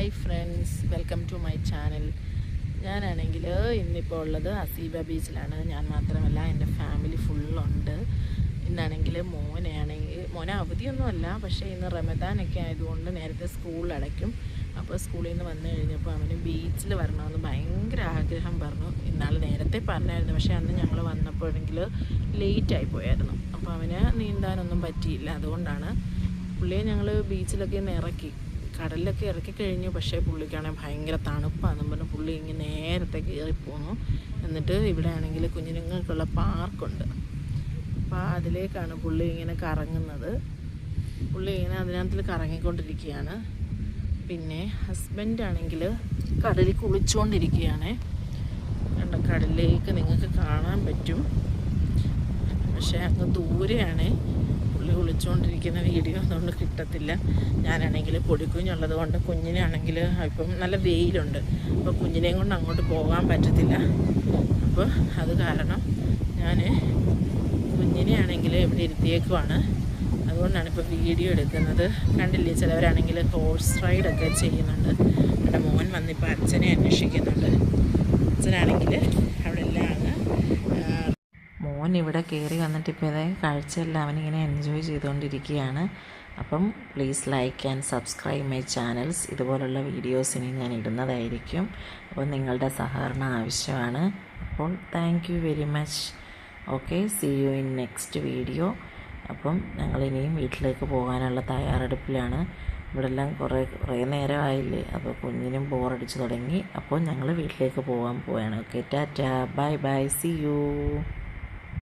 Hi friends, welcome to my channel. ഞാനാണെങ്കിൽ ഇന്നിപ്പോൾ ഉള്ളത് അസീബ ബീച്ചിലാണ്. ഞാൻ മാത്രമല്ല, എൻ്റെ ഫാമിലി ഫുള്ളുണ്ട്. ഇന്നാണെങ്കിൽ മോനെ അവധിയൊന്നുമല്ല, പക്ഷേ ഇന്ന് റമദാനൊക്കെ ആയതുകൊണ്ട് നേരത്തെ സ്കൂൾ അടയ്ക്കും. അപ്പോൾ സ്കൂളിൽ നിന്ന് വന്നു കഴിഞ്ഞപ്പോൾ അവന് ബീച്ചിൽ വരണമെന്ന് ഭയങ്കര ആഗ്രഹം പറഞ്ഞു. ഇന്നാൾ നേരത്തെ പറഞ്ഞായിരുന്നു, പക്ഷേ അന്ന് ഞങ്ങൾ വന്നപ്പോഴെങ്കിൽ ലേറ്റായി പോയായിരുന്നു. അപ്പോൾ അവന് നീന്താനൊന്നും പറ്റിയില്ല. അതുകൊണ്ടാണ് പുള്ളിയെ ഞങ്ങൾ ബീച്ചിലൊക്കെ ഒന്ന് ഇറക്കി, കടലിലൊക്കെ ഇറക്കി കഴിഞ്ഞു. പക്ഷേ പുള്ളിക്കാണെങ്കിൽ ഭയങ്കര തണുപ്പാണെന്നും പറഞ്ഞ് പുള്ളി ഇങ്ങനെ നേരത്തെ കയറിപ്പോന്നു. എന്നിട്ട് ഇവിടെ ആണെങ്കിൽ കുഞ്ഞുങ്ങൾക്കുള്ള പാർക്കുണ്ട്, അപ്പോൾ അതിലേക്കാണ് പുള്ളി ഇങ്ങനെ കറങ്ങുന്നത്. പുള്ളി ഇങ്ങനെ അതിനകത്തിൽ കറങ്ങിക്കൊണ്ടിരിക്കുകയാണ്. പിന്നെ ഹസ്ബൻഡാണെങ്കിൽ കടലിൽ കുളിച്ചുകൊണ്ടിരിക്കുകയാണ്. കണ്ട, കടലിലേക്ക് നിങ്ങൾക്ക് കാണാൻ പറ്റും, പക്ഷേ അങ്ങ് ദൂരെയാണ് പുള്ളി കുളിച്ചുകൊണ്ടിരിക്കുന്ന വീഡിയോ, അതുകൊണ്ട് കിട്ടത്തില്ല. ഞാനാണെങ്കിൽ പൊടിക്കുഞ്ഞുള്ളത് കൊണ്ട് കുഞ്ഞിനാണെങ്കിൽ ഇപ്പം നല്ല വെയിലുണ്ട്, അപ്പോൾ കുഞ്ഞിനെയും കൊണ്ട് അങ്ങോട്ട് പോകാൻ പറ്റത്തില്ല. അപ്പോൾ അത് കാരണം ഞാൻ കുഞ്ഞിനെ ആണെങ്കിൽ ഇവിടെ ഇരുത്തിയേക്കുവാണ്. അതുകൊണ്ടാണ് ഇപ്പോൾ വീഡിയോ എടുക്കുന്നത്. കണ്ടില്ലേ, ചിലവരാണെങ്കിൽ ഹോഴ്സ് റൈഡൊക്കെ ചെയ്യുന്നുണ്ട്. എൻ്റെ മോൻ വന്നിപ്പോൾ അച്ഛനെ അന്വേഷിക്കുന്നുണ്ട്. അച്ഛനാണെങ്കിൽ അവിടെ എല്ലാം മോൻ ഇവിടെ കയറി വന്നിട്ട് ഇപ്പോൾ ഇതേ കാഴ്ചയെല്ലാം അവനിങ്ങനെ എൻജോയ് ചെയ്തുകൊണ്ടിരിക്കുകയാണ്. അപ്പം please like and subscribe my channels. ഇതുപോലുള്ള വീഡിയോസിന് ഞാൻ ഇടുന്നതായിരിക്കും. അപ്പോൾ നിങ്ങളുടെ സഹകരണം ആവശ്യമാണ്. അപ്പോൾ thank you very much. Okay, see you in next video. അപ്പം ഞങ്ങളിനിയും വീട്ടിലേക്ക് പോകാനുള്ള തയ്യാറെടുപ്പിലാണ്. ഇവിടെ എല്ലാം കുറേ നേരമായില്ലേ, അപ്പോൾ കുഞ്ഞിനും ബോറടിച്ച് തുടങ്ങി. അപ്പോൾ ഞങ്ങൾ വീട്ടിലേക്ക് പോകാൻ പോവുകയാണ്. Okay, tata, bye bye, see U.